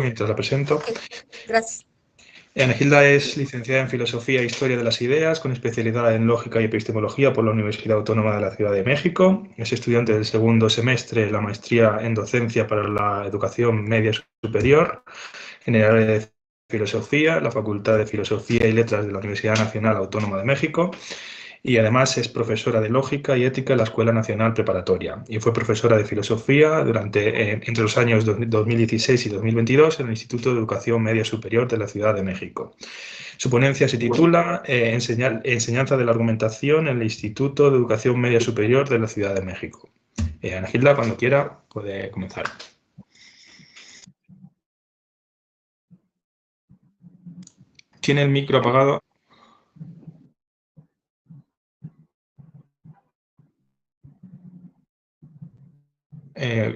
Mientras la presento. Ok, gracias. Anegilda es licenciada en Filosofía e Historia de las Ideas, con especialidad en Lógica y Epistemología por la Universidad Autónoma de la Ciudad de México. Es estudiante del segundo semestre de la maestría en Docencia para la Educación Media Superior en el área de Filosofía, la Facultad de Filosofía y Letras de la Universidad Nacional Autónoma de México. Y además es profesora de Lógica y Ética en la Escuela Nacional Preparatoria y fue profesora de Filosofía entre los años 2016 y 2022 en el Instituto de Educación Media Superior de la Ciudad de México. Su ponencia se titula Enseñanza de la Argumentación en el Instituto de Educación Media Superior de la Ciudad de México. Ana Gilda, cuando quiera, puede comenzar. Tiene el micro apagado.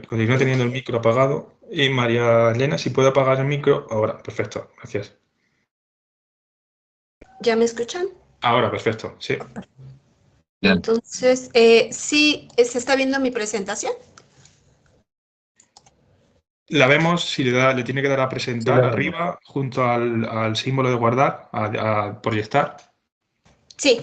Continúa teniendo el micro apagado. Y María Elena, si puede apagar el micro. Ahora, perfecto, gracias. ¿Ya me escuchan? Ahora, perfecto, sí. Entonces, ¿sí se está viendo mi presentación? La vemos, si le tiene que dar a presentar arriba, junto al símbolo de guardar, a proyectar. Sí,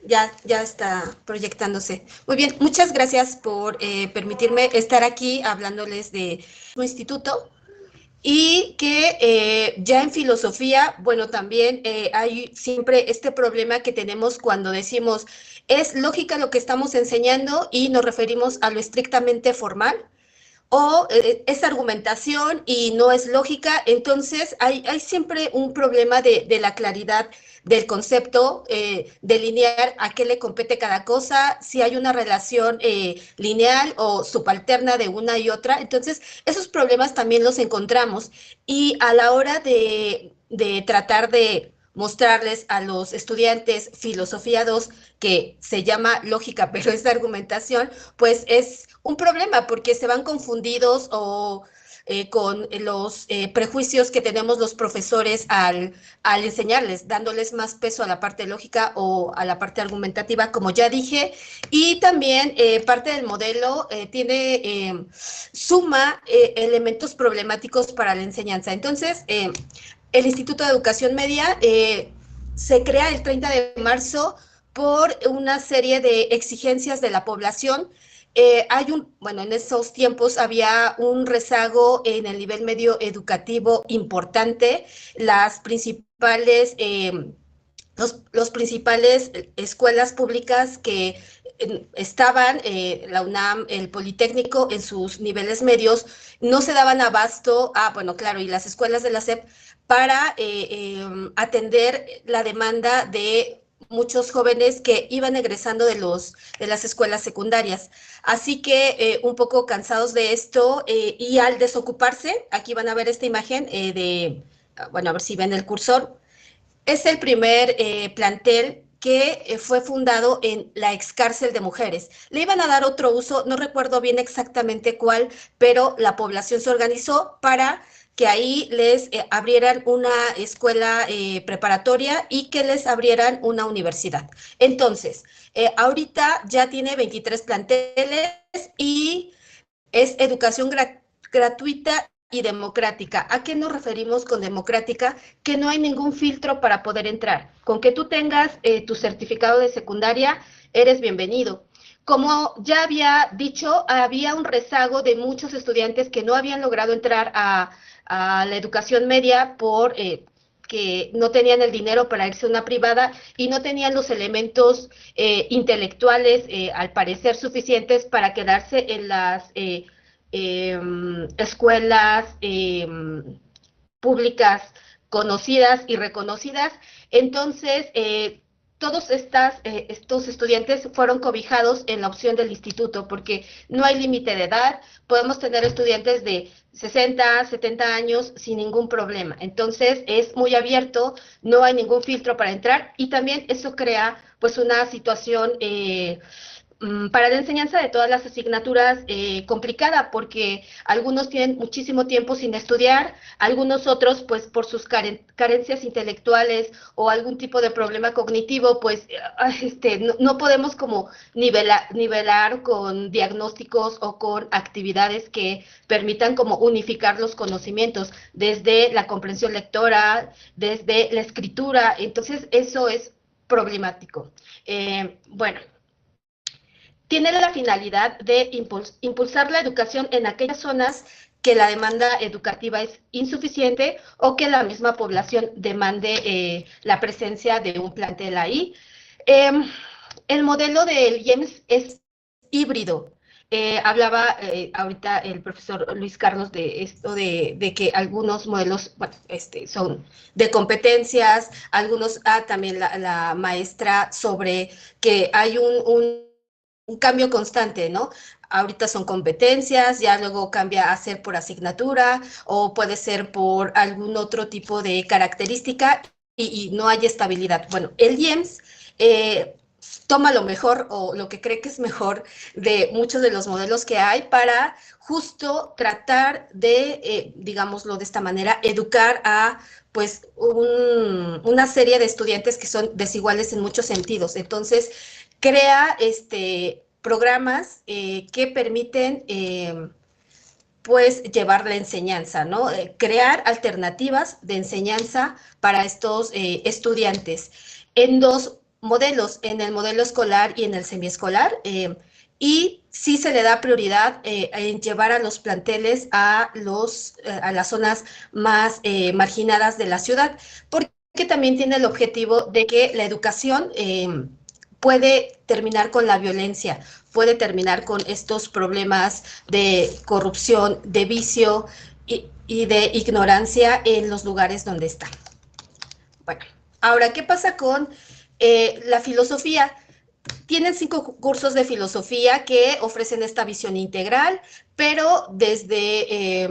ya está proyectándose. Muy bien, muchas gracias por permitirme estar aquí hablándoles de su instituto. Y que ya en filosofía, bueno, también hay siempre este problema que tenemos cuando decimos, es lógica lo que estamos enseñando y nos referimos a lo estrictamente formal, o es argumentación y no es lógica. Entonces hay siempre un problema de la claridad del concepto, delinear a qué le compete cada cosa, si hay una relación lineal o subalterna de una y otra. Entonces, esos problemas también los encontramos y a la hora de tratar de mostrarles a los estudiantes filosofía 2, que se llama lógica, pero es de argumentación, pues es un problema porque se van confundidos o con los prejuicios que tenemos los profesores al enseñarles, dándoles más peso a la parte lógica o a la parte argumentativa, como ya dije, y también parte del modelo suma elementos problemáticos para la enseñanza. Entonces, el Instituto de Educación Media se crea el 30 de marzo por una serie de exigencias de la población. En esos tiempos había un rezago en el nivel medio educativo importante. Las principales, los principales escuelas públicas que estaban, la UNAM, el Politécnico, en sus niveles medios, no se daban abasto, y las escuelas de la SEP, para atender la demanda de muchos jóvenes que iban egresando de las escuelas secundarias. Así que un poco cansados de esto y al desocuparse, aquí van a ver esta imagen a ver si ven el cursor, es el primer plantel que fue fundado en la excárcel de mujeres. Le iban a dar otro uso, no recuerdo bien exactamente cuál, pero la población se organizó para que ahí les abrieran una escuela preparatoria y que les abrieran una universidad. Entonces, ahorita ya tiene 23 planteles y es educación gratuita y democrática. ¿A qué nos referimos con democrática? Que no hay ningún filtro para poder entrar. Con que tú tengas tu certificado de secundaria, eres bienvenido. Como ya había dicho, había un rezago de muchos estudiantes que no habían logrado entrar a la educación media por que no tenían el dinero para irse a una privada y no tenían los elementos intelectuales, al parecer, suficientes para quedarse en las escuelas públicas conocidas y reconocidas. Entonces, todos estos estudiantes fueron cobijados en la opción del instituto porque no hay límite de edad, podemos tener estudiantes de 60, 70 años sin ningún problema. Entonces es muy abierto, no hay ningún filtro para entrar y también eso crea pues una situación para la enseñanza de todas las asignaturas complicada, porque algunos tienen muchísimo tiempo sin estudiar, algunos otros pues por sus carencias intelectuales o algún tipo de problema cognitivo, pues no podemos como nivelar con diagnósticos o con actividades que permitan como unificar los conocimientos desde la comprensión lectora, desde la escritura. Entonces eso es problemático. Bueno, tiene la finalidad de impulsar la educación en aquellas zonas que la demanda educativa es insuficiente o que la misma población demande la presencia de un plantel ahí. El modelo del IEMS es híbrido. Hablaba ahorita el profesor Luis Carlos de esto de que algunos modelos bueno, son de competencias, algunos, también la maestra sobre que hay un cambio constante, ¿no? Ahorita son competencias, ya luego cambia a ser por asignatura o puede ser por algún otro tipo de característica y no hay estabilidad. Bueno, el IEMS toma lo mejor o lo que cree que es mejor de muchos de los modelos que hay para justo tratar de, digámoslo de esta manera, educar a pues una serie de estudiantes que son desiguales en muchos sentidos. Entonces, crea programas que permiten pues llevar la enseñanza, ¿no? Crear alternativas de enseñanza para estos estudiantes en dos modelos, en el modelo escolar y en el semiescolar, y sí se le da prioridad en llevar a los planteles a las zonas más marginadas de la ciudad, porque también tiene el objetivo de que la educación puede terminar con la violencia, puede terminar con estos problemas de corrupción, de vicio y de ignorancia en los lugares donde están. Bueno, ahora, ¿qué pasa con la filosofía? Tienen 5 cursos de filosofía que ofrecen esta visión integral, pero desde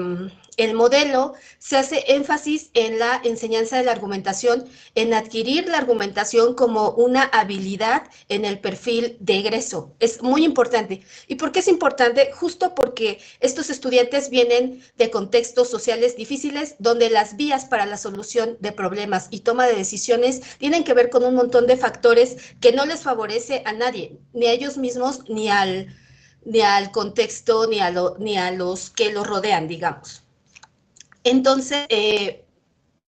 el modelo se hace énfasis en la enseñanza de la argumentación, en adquirir la argumentación como una habilidad en el perfil de egreso. Es muy importante. ¿Y por qué es importante? Justo porque estos estudiantes vienen de contextos sociales difíciles donde las vías para la solución de problemas y toma de decisiones tienen que ver con un montón de factores que no les favorece a nadie, ni a ellos mismos, ni al contexto, ni a los que los rodean, digamos. Entonces,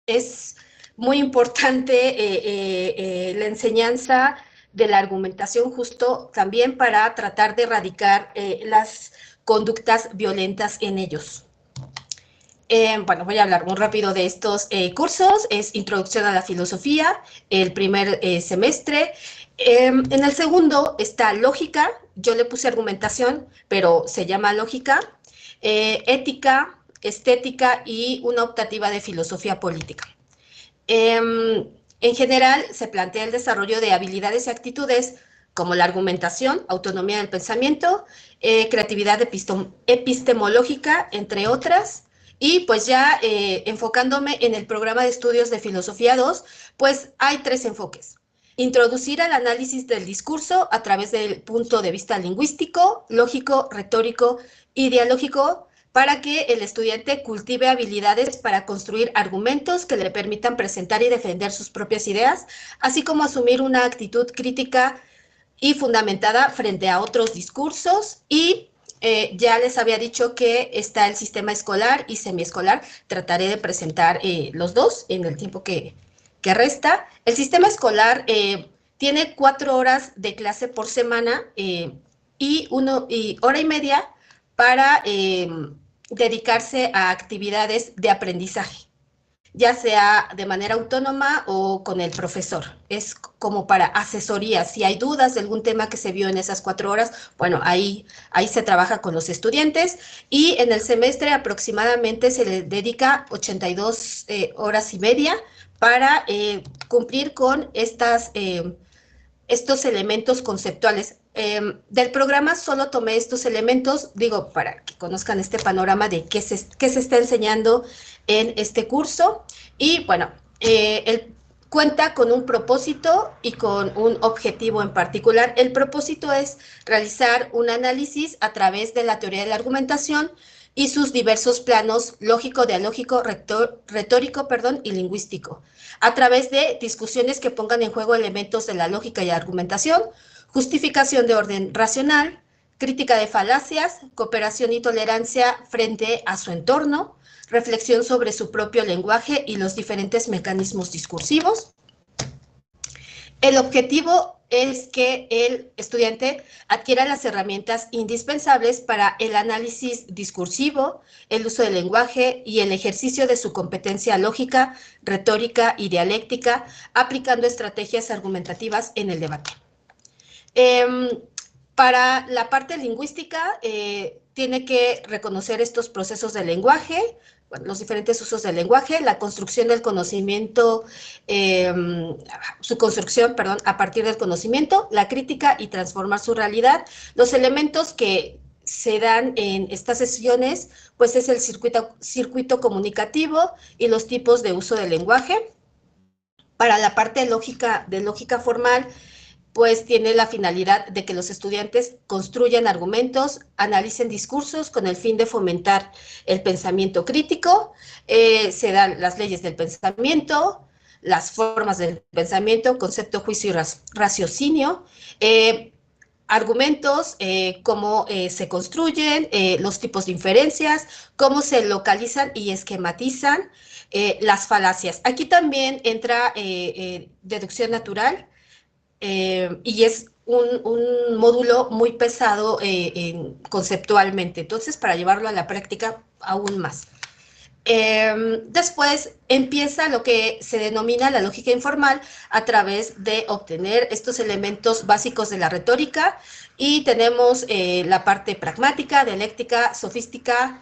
es muy importante la enseñanza de la argumentación justo también para tratar de erradicar las conductas violentas en ellos. Bueno, voy a hablar muy rápido de estos cursos. Es Introducción a la Filosofía, el primer semestre. En el segundo está Lógica, yo le puse Argumentación, pero se llama Lógica, Ética, Estética y una optativa de Filosofía Política. En general, se plantea el desarrollo de habilidades y actitudes como la argumentación, autonomía del pensamiento, creatividad epistemológica, entre otras. Y pues ya enfocándome en el programa de estudios de Filosofía 2, pues hay 3 enfoques. Introducir al análisis del discurso a través del punto de vista lingüístico, lógico, retórico y dialógico, para que el estudiante cultive habilidades para construir argumentos que le permitan presentar y defender sus propias ideas, así como asumir una actitud crítica y fundamentada frente a otros discursos. Y ya les había dicho que está el sistema escolar y semiescolar. Trataré de presentar los dos en el tiempo que resta. El sistema escolar tiene 4 horas de clase por semana y hora y media para dedicarse a actividades de aprendizaje, ya sea de manera autónoma o con el profesor. Es como para asesoría. Si hay dudas de algún tema que se vio en esas 4 horas, bueno, ahí se trabaja con los estudiantes. Y en el semestre aproximadamente se le dedica 82 horas y media para cumplir con estos elementos conceptuales. Del programa solo tomé estos elementos, digo, para que conozcan este panorama de qué se está enseñando en este curso. Y bueno, cuenta con un propósito y con un objetivo en particular. El propósito es realizar un análisis a través de la teoría de la argumentación y sus diversos planos lógico, dialógico, retórico, y lingüístico, a través de discusiones que pongan en juego elementos de la lógica y argumentación, justificación de orden racional, crítica de falacias, cooperación y tolerancia frente a su entorno, reflexión sobre su propio lenguaje y los diferentes mecanismos discursivos. El objetivo es que el estudiante adquiera las herramientas indispensables para el análisis discursivo, el uso del lenguaje y el ejercicio de su competencia lógica, retórica y dialéctica, aplicando estrategias argumentativas en el debate. Para la parte lingüística, tiene que reconocer estos procesos del lenguaje, bueno, los diferentes usos del lenguaje, la construcción del conocimiento, su construcción, perdón, a partir del conocimiento, la crítica y transformar su realidad. Los elementos que se dan en estas sesiones, pues es el circuito comunicativo y los tipos de uso del lenguaje. Para la parte de lógica formal, pues tiene la finalidad de que los estudiantes construyan argumentos, analicen discursos con el fin de fomentar el pensamiento crítico, se dan las leyes del pensamiento, las formas del pensamiento, concepto, juicio y raciocinio, argumentos, cómo se construyen, los tipos de inferencias, cómo se localizan y esquematizan, las falacias. Aquí también entra deducción natural, y es un módulo muy pesado conceptualmente, entonces para llevarlo a la práctica aún más. Después empieza lo que se denomina la lógica informal a través de obtener estos elementos básicos de la retórica y tenemos la parte pragmática, dialéctica, sofística,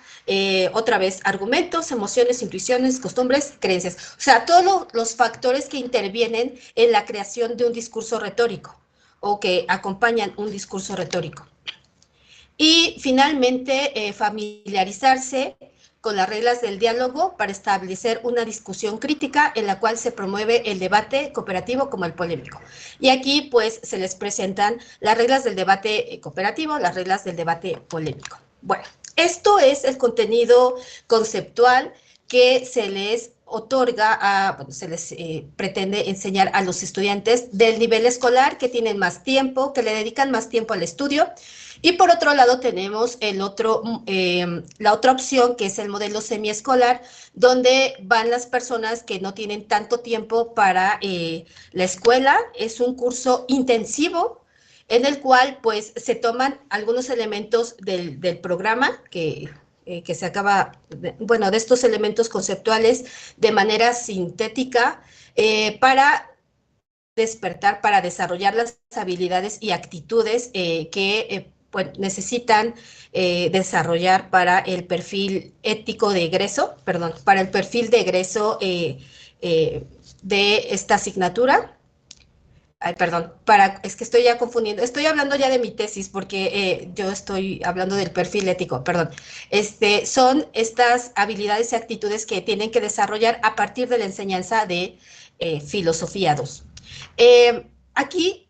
otra vez argumentos, emociones, intuiciones, costumbres, creencias. O sea, todos los factores que intervienen en la creación de un discurso retórico o que acompañan un discurso retórico. Y finalmente, familiarizarse con las reglas del diálogo para establecer una discusión crítica en la cual se promueve el debate cooperativo como el polémico. Y aquí, pues, se les presentan las reglas del debate cooperativo, las reglas del debate polémico. Bueno, esto es el contenido conceptual que se les otorga bueno, se les pretende enseñar a los estudiantes del nivel escolar que tienen más tiempo, que le dedican más tiempo al estudio. Y por otro lado tenemos la otra opción, que es el modelo semiescolar, donde van las personas que no tienen tanto tiempo para la escuela. Es un curso intensivo en el cual pues se toman algunos elementos del programa que se acaba, bueno, de estos elementos conceptuales de manera sintética para despertar, para desarrollar las habilidades y actitudes que pues, necesitan desarrollar para el perfil ético de egreso, perdón, para el perfil de egreso de esta asignatura. Ay, perdón, es que estoy ya confundiendo, estoy hablando ya de mi tesis porque yo estoy hablando del perfil ético, perdón. Son estas habilidades y actitudes que tienen que desarrollar a partir de la enseñanza de filosofía 2. Aquí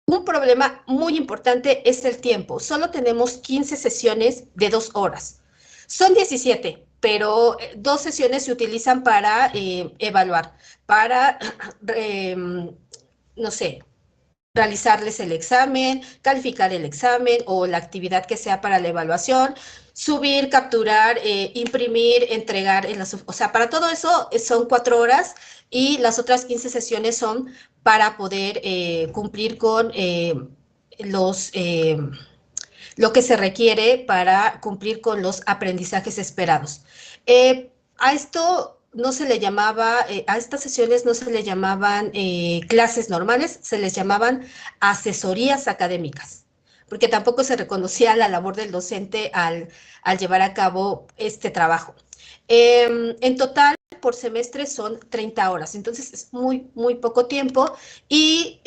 un problema muy importante es el tiempo. Solo tenemos 15 sesiones de 2 horas. Son 17, pero 2 sesiones se utilizan para evaluar, para, no sé, realizarles el examen, calificar el examen o la actividad que sea para la evaluación, subir, capturar, imprimir, entregar, o sea, para todo eso son 4 horas y las otras 15 sesiones son para poder cumplir con lo que se requiere para cumplir con los aprendizajes esperados. A esto no se le llamaba, a estas sesiones no se le llamaban clases normales, se les llamaban asesorías académicas, porque tampoco se reconocía la labor del docente al llevar a cabo este trabajo. En total, por semestre son 30 horas, entonces es muy, muy poco tiempo y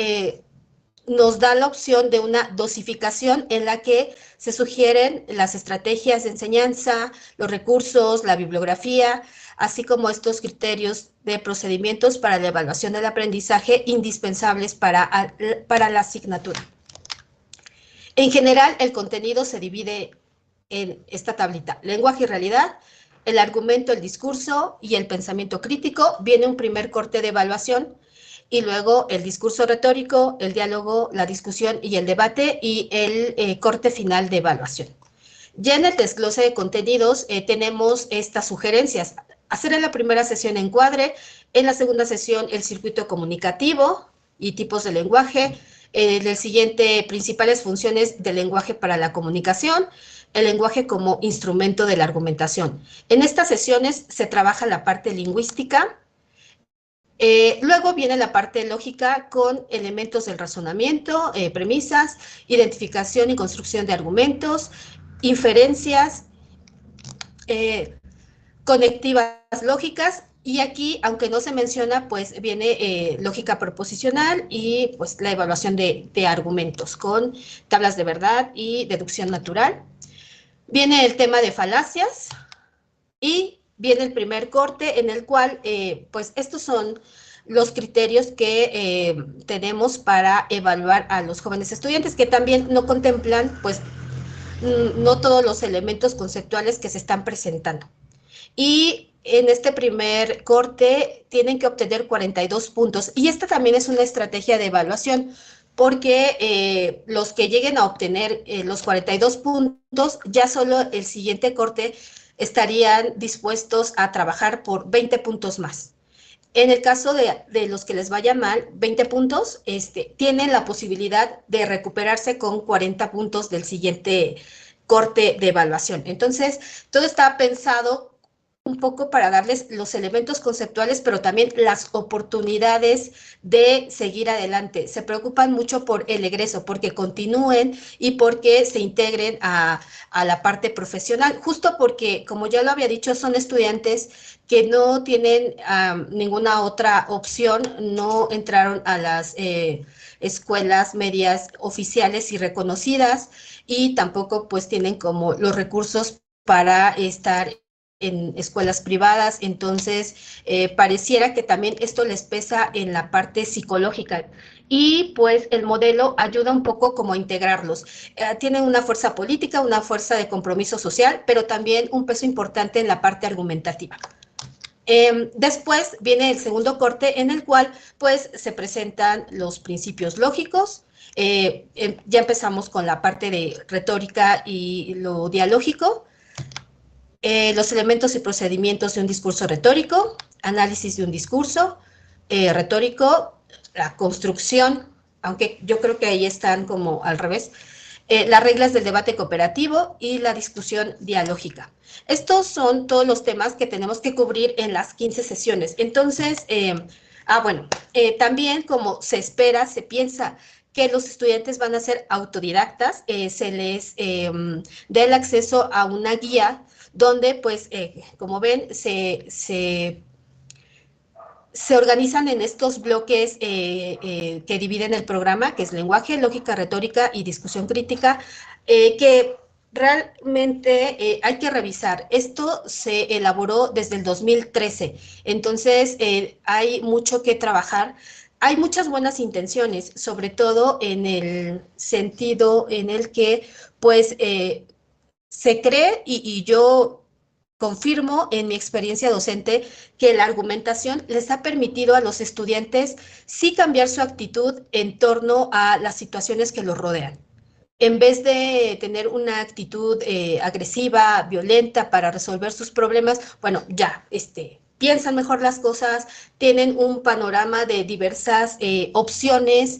nos da la opción de una dosificación en la que se sugieren las estrategias de enseñanza, los recursos, la bibliografía, así como estos criterios de procedimientos para la evaluación del aprendizaje indispensables para la asignatura. En general, el contenido se divide en esta tablita: lenguaje y realidad, el argumento, el discurso y el pensamiento crítico. Viene un primer corte de evaluación, y luego el discurso retórico, el diálogo, la discusión y el debate, y el corte final de evaluación. Ya en el desglose de contenidos tenemos estas sugerencias: hacer en la primera sesión encuadre, en la segunda sesión el circuito comunicativo y tipos de lenguaje, en el siguiente principales funciones del lenguaje para la comunicación, el lenguaje como instrumento de la argumentación. En estas sesiones se trabaja la parte lingüística. Luego viene la parte lógica con elementos del razonamiento, premisas, identificación y construcción de argumentos, inferencias, conectivas lógicas, y aquí, aunque no se menciona, pues viene lógica proposicional y pues la evaluación de argumentos con tablas de verdad y deducción natural. Viene el tema de falacias y viene el primer corte en el cual, pues estos son los criterios que tenemos para evaluar a los jóvenes estudiantes, que también no contemplan, pues, no todos los elementos conceptuales que se están presentando. Y en este primer corte tienen que obtener 42 puntos. Y esta también es una estrategia de evaluación, porque los que lleguen a obtener los 42 puntos, ya solo el siguiente corte estarían dispuestos a trabajar por 20 puntos más. En el caso de los que les vaya mal, 20 puntos, tienen la posibilidad de recuperarse con 40 puntos del siguiente corte de evaluación. Entonces, todo está pensado un poco para darles los elementos conceptuales, pero también las oportunidades de seguir adelante. Se preocupan mucho por el egreso, porque continúen y porque se integren a la parte profesional, justo porque, como ya lo había dicho, son estudiantes que no tienen ninguna otra opción, no entraron a las escuelas medias oficiales y reconocidas, y tampoco pues tienen como los recursos para estar en escuelas privadas. Entonces pareciera que también esto les pesa en la parte psicológica, y pues el modelo ayuda un poco como a integrarlos. Tienen una fuerza política, una fuerza de compromiso social, pero también un peso importante en la parte argumentativa. Después viene el segundo corte, en el cual pues se presentan los principios lógicos. Ya empezamos con la parte de retórica y lo dialógico. Los elementos y procedimientos de un discurso retórico, análisis de un discurso retórico, la construcción, aunque yo creo que ahí están como al revés, las reglas del debate cooperativo y la discusión dialógica. Estos son todos los temas que tenemos que cubrir en las 15 sesiones. Entonces, también como se espera, se piensa que los estudiantes van a ser autodidactas, se les da el acceso a una guía donde, pues, como ven, se organizan en estos bloques que dividen el programa, que es lenguaje, lógica, retórica y discusión crítica, que realmente hay que revisar. Esto se elaboró desde el 2013, entonces hay mucho que trabajar. Hay muchas buenas intenciones, sobre todo en el sentido en el que, pues, se cree, y yo confirmo en mi experiencia docente, que la argumentación les ha permitido a los estudiantes sí cambiar su actitud en torno a las situaciones que los rodean. En vez de tener una actitud agresiva, violenta para resolver sus problemas, bueno, ya, piensan mejor las cosas, tienen un panorama de diversas opciones,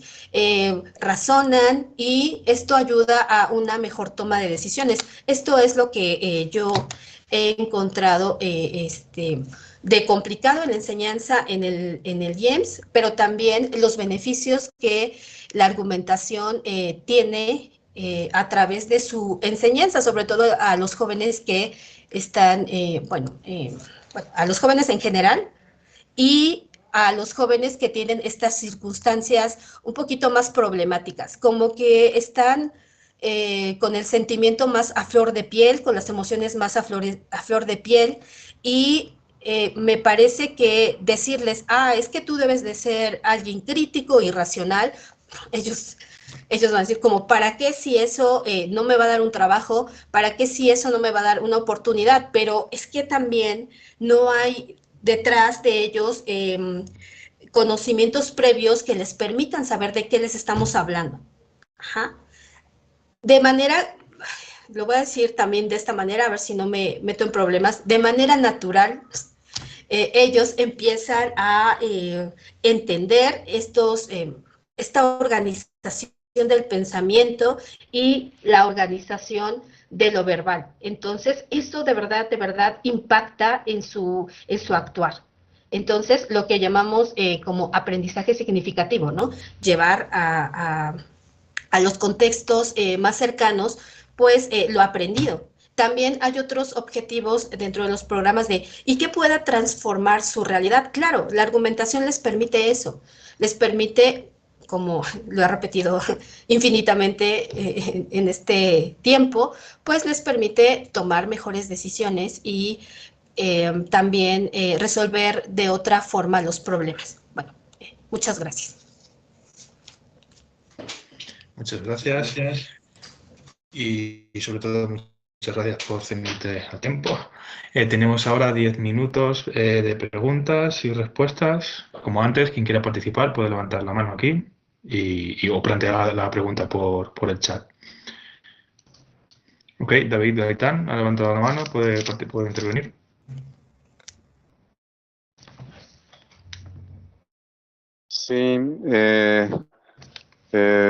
razonan, y esto ayuda a una mejor toma de decisiones. Esto es lo que yo he encontrado de complicado en la enseñanza en el IEMS, pero también los beneficios que la argumentación tiene a través de su enseñanza, sobre todo a los jóvenes que están, a los jóvenes en general, y a los jóvenes que tienen estas circunstancias un poquito más problemáticas, como que están con el sentimiento más a flor de piel, con las emociones más a flor de piel, y me parece que decirles, es que tú debes de ser alguien crítico y racional, ellos van a decir como, ¿para qué si eso no me va a dar un trabajo? ¿Para qué si eso no me va a dar una oportunidad? Pero es que también no hay detrás de ellos conocimientos previos que les permitan saber de qué les estamos hablando. Ajá. De manera, lo voy a decir también de esta manera, a ver si no me meto en problemas, de manera natural, ellos empiezan a entender esta organización del pensamiento y la organización de lo verbal. Entonces, esto de verdad impacta en su actuar. Entonces, lo que llamamos como aprendizaje significativo, ¿no? Llevar a los contextos más cercanos, pues lo aprendido. También hay otros objetivos dentro de los programas y que pueda transformar su realidad. Claro, la argumentación les permite eso, les permite, como lo he repetido infinitamente en este tiempo, pues les permite tomar mejores decisiones y también resolver de otra forma los problemas. Bueno, muchas gracias. Muchas gracias. Y sobre todo, muchas gracias por ceñirte a tiempo. Tenemos ahora 10 minutos de preguntas y respuestas. Como antes, quien quiera participar puede levantar la mano aquí o plantear la pregunta por el chat. Ok, David Gaitán ha levantado la mano, puede intervenir. Sí,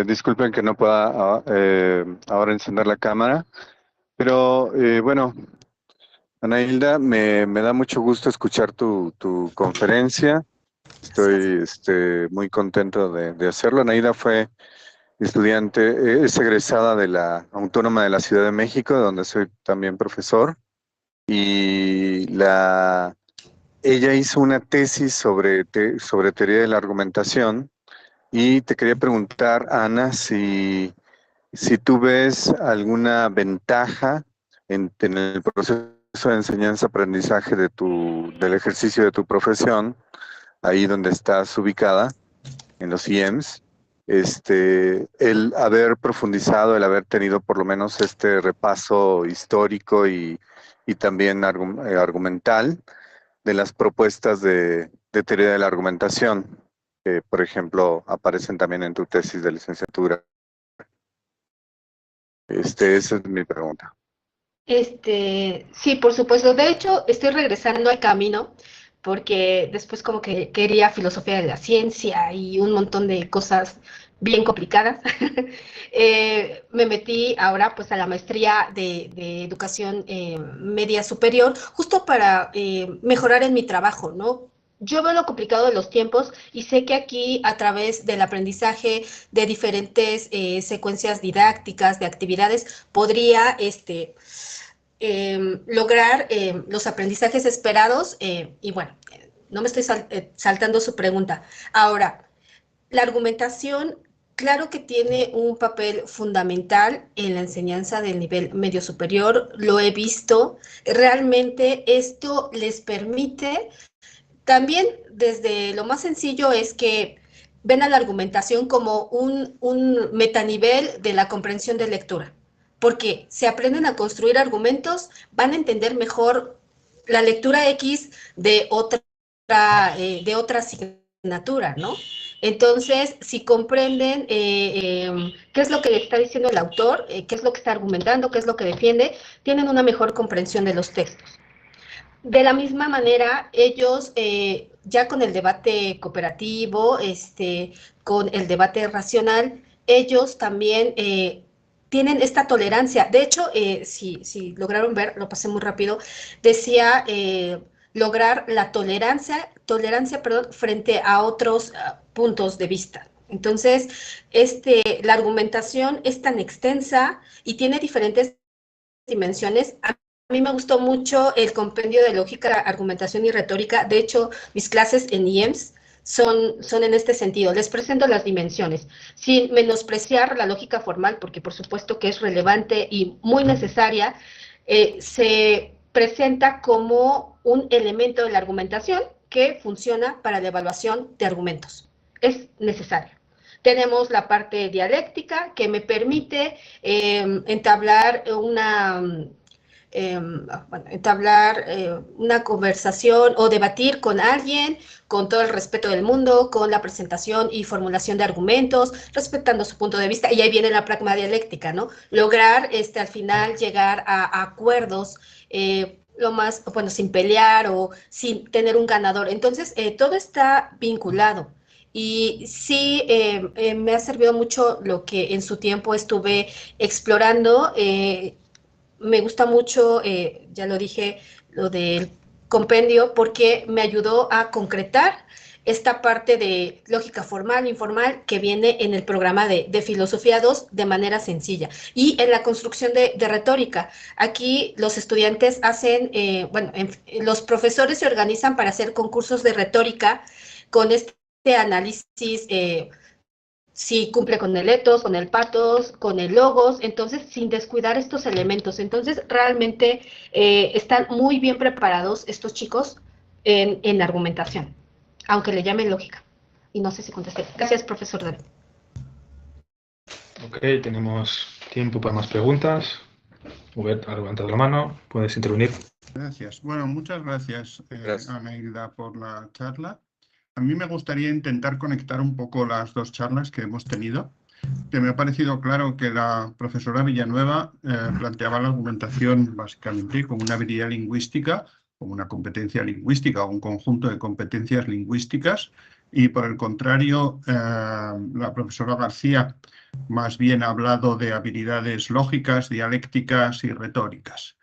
disculpen que no pueda ahora encender la cámara, pero bueno, Ana Hilda, me da mucho gusto escuchar tu conferencia. Estoy muy contento de hacerlo. Ana Hilda fue estudiante, es egresada de la Autónoma de la Ciudad de México, donde soy también profesor, y ella hizo una tesis sobre teoría de la argumentación. Y te quería preguntar, Ana, si tú ves alguna ventaja en el proceso de enseñanza-aprendizaje del ejercicio de tu profesión, ahí donde estás ubicada, en los IEMS, el haber profundizado, el haber tenido por lo menos este repaso histórico y también argumental de las propuestas de teoría de la argumentación, que por ejemplo aparecen también en tu tesis de licenciatura. Esa es mi pregunta. Sí, por supuesto. De hecho, estoy regresando al camino porque después como que quería filosofía de la ciencia y un montón de cosas bien complicadas. Me metí ahora pues a la maestría de educación media superior justo para mejorar en mi trabajo, ¿no? Yo veo lo complicado de los tiempos y sé que aquí a través del aprendizaje de diferentes secuencias didácticas, de actividades, podría lograr los aprendizajes esperados y bueno, no me estoy saltando su pregunta. Ahora, la argumentación, claro que tiene un papel fundamental en la enseñanza del nivel medio superior, lo he visto, realmente esto les permite también desde lo más sencillo es que ven a la argumentación como un metanivel de la comprensión de lectura, porque se aprenden a construir argumentos, van a entender mejor la lectura X de otra asignatura, ¿no? Entonces, si comprenden qué es lo que está diciendo el autor, qué es lo que está argumentando, qué es lo que defiende, tienen una mejor comprensión de los textos. De la misma manera, ellos ya con el debate cooperativo, con el debate racional, ellos también tienen esta tolerancia. De hecho, si lograron ver, lo pasé muy rápido, decía lograr la tolerancia, frente a otros puntos de vista. Entonces, la argumentación es tan extensa y tiene diferentes dimensiones. A mí me gustó mucho el compendio de lógica, argumentación y retórica. De hecho, mis clases en IEMS son en este sentido. Les presento las dimensiones, sin menospreciar la lógica formal, porque por supuesto que es relevante y muy necesaria. Se presenta como un elemento de la argumentación que funciona para la evaluación de argumentos. Es necesario. Tenemos la parte dialéctica, que me permite entablar una conversación o debatir con alguien con todo el respeto del mundo, con la presentación y formulación de argumentos, respetando su punto de vista, y ahí viene la pragma dialéctica, ¿no? Lograr al final llegar a acuerdos lo más, bueno, sin pelear o sin tener un ganador. Entonces, todo está vinculado. Y sí, me ha servido mucho lo que en su tiempo estuve explorando. Me gusta mucho, ya lo dije, lo del compendio, porque me ayudó a concretar esta parte de lógica formal, informal, que viene en el programa de Filosofía 2 de manera sencilla. Y en la construcción de retórica, aquí los estudiantes hacen, los profesores se organizan para hacer concursos de retórica con este análisis, si cumple con el ethos, con el pathos, con el logos, entonces sin descuidar estos elementos. Entonces realmente están muy bien preparados estos chicos en argumentación, aunque le llamen lógica. Y no sé si contesté. Gracias, profesor David. Ok, tenemos tiempo para más preguntas. Hubert ha levantado la mano, puedes intervenir. Gracias. Bueno, muchas gracias, Anailda, por la charla. A mí me gustaría intentar conectar un poco las dos charlas que hemos tenido, que me ha parecido claro que la profesora Villanueva planteaba la argumentación básicamente como una habilidad lingüística, como una competencia lingüística o un conjunto de competencias lingüísticas, y por el contrario, la profesora García más bien ha hablado de habilidades lógicas, dialécticas y retóricas.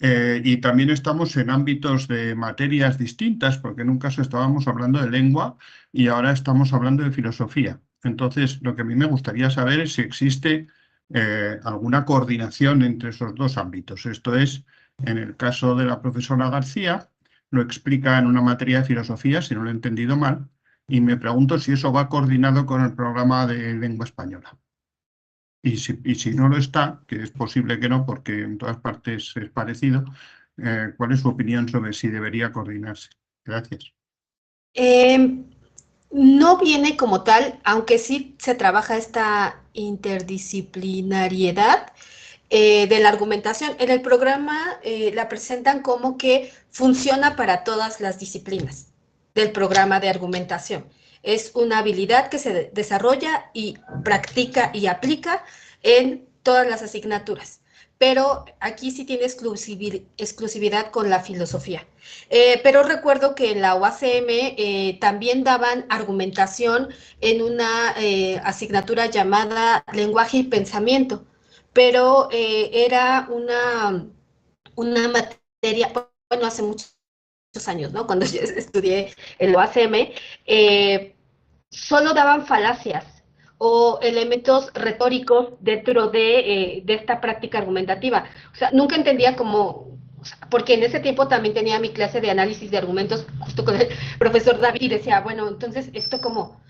Y también estamos en ámbitos de materias distintas, porque en un caso estábamos hablando de lengua y ahora estamos hablando de filosofía. Entonces, lo que a mí me gustaría saber es si existe alguna coordinación entre esos dos ámbitos. Esto es, en el caso de la profesora García, lo explica en una materia de filosofía, si no lo he entendido mal, y me pregunto si eso va coordinado con el programa de lengua española. Y si no lo está, que es posible que no, porque en todas partes es parecido, ¿cuál es su opinión sobre si debería coordinarse? Gracias. No viene como tal, aunque sí se trabaja esta interdisciplinariedad de la argumentación. En el programa la presentan como que funciona para todas las disciplinas del programa de argumentación. Es una habilidad que se desarrolla y practica y aplica en todas las asignaturas. Pero aquí sí tiene exclusividad con la filosofía. Pero recuerdo que en la UACM también daban argumentación en una asignatura llamada Lenguaje y Pensamiento, pero era una materia, bueno, hace muchos años, ¿no? Cuando yo estudié en la UACM, solo daban falacias o elementos retóricos dentro de esta práctica argumentativa. O sea, nunca entendía cómo, porque en ese tiempo también tenía mi clase de análisis de argumentos justo con el profesor David y decía, bueno, entonces esto cómo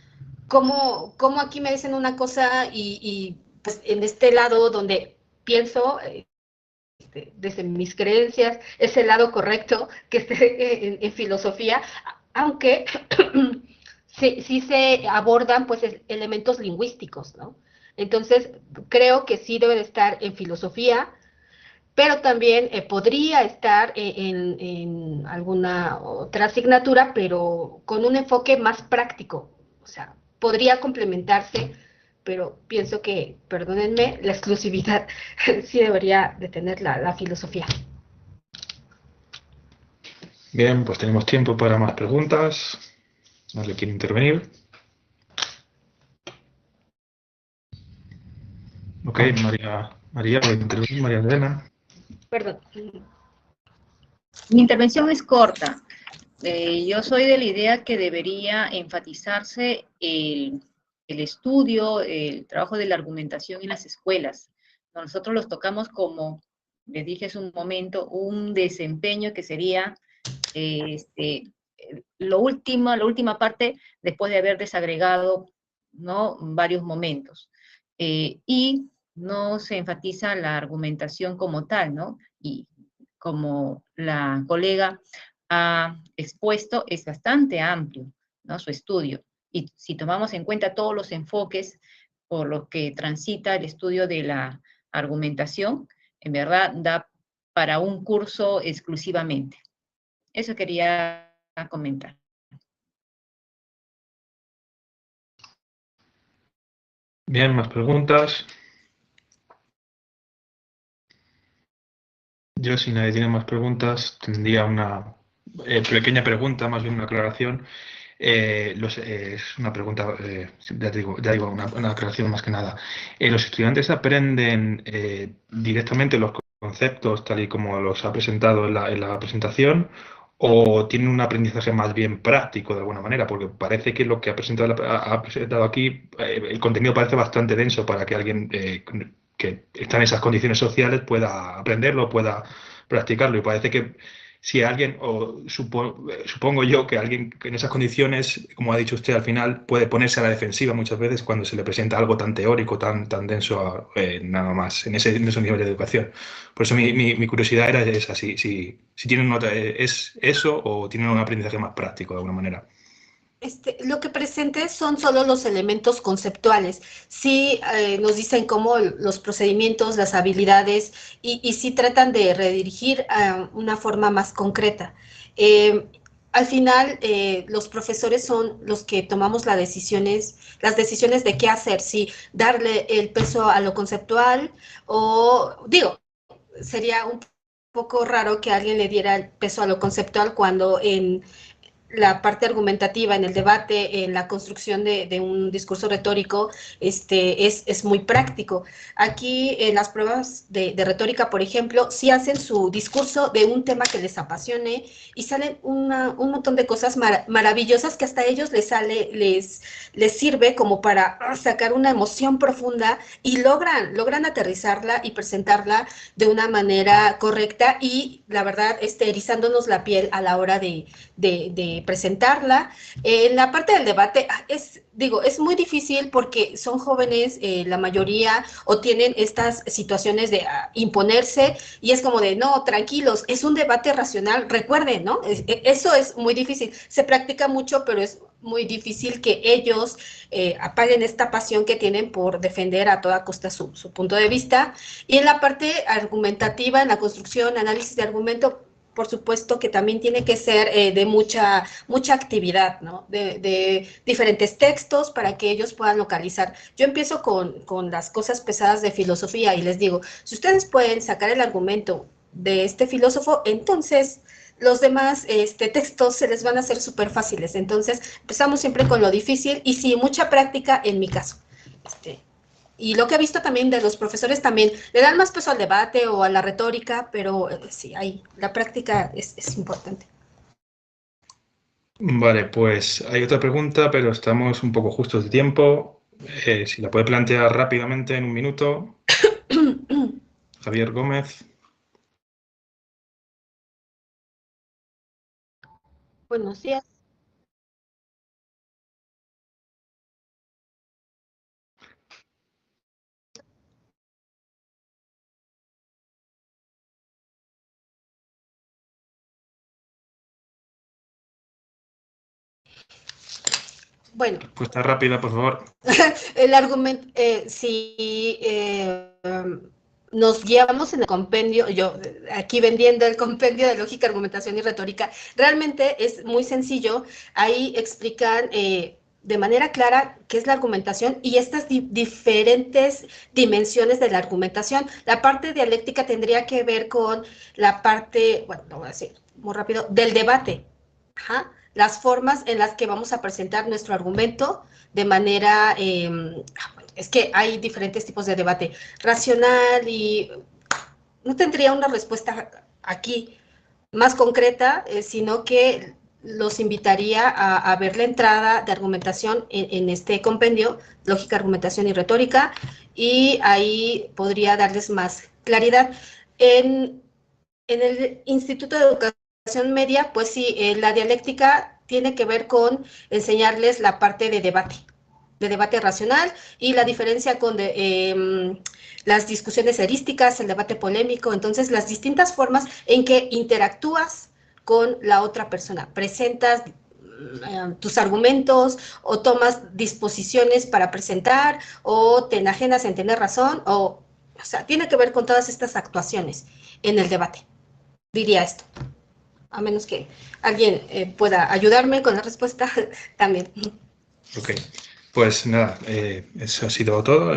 aquí me dicen una cosa y pues en este lado donde pienso desde mis creencias es el lado correcto que esté en filosofía, aunque sí se abordan pues elementos lingüísticos, ¿no? Entonces creo que sí debe de estar en filosofía, pero también podría estar en alguna otra asignatura, pero con un enfoque más práctico. O sea, podría complementarse, pero pienso que, perdónenme, la exclusividad sí debería de tener la filosofía. Bien, pues tenemos tiempo para más preguntas. ¿Alguien quiere intervenir? Ok, María, voy a intervenir, María Elena. Perdón. Mi intervención es corta. Yo soy de la idea que debería enfatizarse el estudio, el trabajo de la argumentación en las escuelas. Nosotros los tocamos como, les dije hace un momento, un desempeño que sería la última parte, después de haber desagregado, ¿no?, varios momentos. Y no se enfatiza la argumentación como tal, ¿no? Y como la colega ha expuesto, es bastante amplio, ¿no?, su estudio. Y si tomamos en cuenta todos los enfoques por los que transita el estudio de la argumentación, en verdad da para un curso exclusivamente. Eso quería comentar. Bien, más preguntas. Yo, si nadie tiene más preguntas, tendría una pequeña pregunta, más bien una aclaración. Es una pregunta, ya digo una aclaración más que nada. ¿Los estudiantes aprenden directamente los conceptos tal y como los ha presentado en la presentación, o tienen un aprendizaje más bien práctico de alguna manera? Porque parece que lo que ha presentado aquí, el contenido parece bastante denso para que alguien que está en esas condiciones sociales pueda aprenderlo, pueda practicarlo, y parece que si alguien, supongo yo que alguien en esas condiciones, como ha dicho usted al final, puede ponerse a la defensiva muchas veces cuando se le presenta algo tan teórico, tan denso, nada más, en ese nivel de educación. Por eso mi curiosidad era esa, si tienen es eso o tienen un aprendizaje más práctico de alguna manera. Lo que presente son solo los elementos conceptuales. Sí, nos dicen cómo los procedimientos, las habilidades, y sí tratan de redirigir a una forma más concreta. Al final, los profesores son los que tomamos las decisiones de qué hacer, si darle el peso a lo conceptual o, digo, sería un poco raro que alguien le diera el peso a lo conceptual cuando en la parte argumentativa, en el debate, en la construcción de un discurso retórico, es muy práctico. Aquí, en las pruebas de retórica, por ejemplo, sí hacen su discurso de un tema que les apasione y salen un montón de cosas maravillosas que hasta a ellos les sirve como para sacar una emoción profunda y logran aterrizarla y presentarla de una manera correcta y, la verdad, erizándonos la piel a la hora de presentarla. En la parte del debate es muy difícil porque son jóvenes, la mayoría, o tienen estas situaciones de imponerse, y es como de, no, tranquilos, es un debate racional, recuerden, ¿no? Eso es muy difícil. Se practica mucho, pero es muy difícil que ellos apaguen esta pasión que tienen por defender a toda costa su punto de vista. Y en la parte argumentativa, en la construcción, análisis de argumento, por supuesto que también tiene que ser de mucha actividad, ¿no? De diferentes textos para que ellos puedan localizar. Yo empiezo con las cosas pesadas de filosofía y les digo, si ustedes pueden sacar el argumento de este filósofo, entonces los demás textos se les van a hacer súper fáciles. Entonces empezamos siempre con lo difícil y sí, mucha práctica en mi caso. Y lo que he visto también de los profesores también, le dan más peso al debate o a la retórica, pero sí, la práctica es importante. Vale, pues hay otra pregunta, pero estamos un poco justos de tiempo. Si la puede plantear rápidamente en un minuto. Javier Gómez. Buenos días. Bueno. Respuesta rápida, por favor. El argumento, si nos guiamos en el compendio, yo aquí vendiendo el compendio de lógica, argumentación y retórica, realmente es muy sencillo. Ahí explican de manera clara qué es la argumentación y estas diferentes dimensiones de la argumentación. La parte dialéctica tendría que ver con la parte, bueno, lo voy a decir muy rápido, del debate. Ajá. Las formas en las que vamos a presentar nuestro argumento de manera, es que hay diferentes tipos de debate, racional, y no tendría una respuesta aquí más concreta, sino que los invitaría a ver la entrada de argumentación en este compendio, lógica, argumentación y retórica, y ahí podría darles más claridad. En el Instituto de Educación Media, pues sí, la dialéctica tiene que ver con enseñarles la parte de debate racional y la diferencia con las discusiones erísticas, el debate polémico, entonces las distintas formas en que interactúas con la otra persona, presentas tus argumentos o tomas disposiciones para presentar o te enajenas en tener razón o sea, tiene que ver con todas estas actuaciones en el debate, diría esto. A menos que alguien pueda ayudarme con la respuesta también. Ok, pues nada, eso ha sido todo.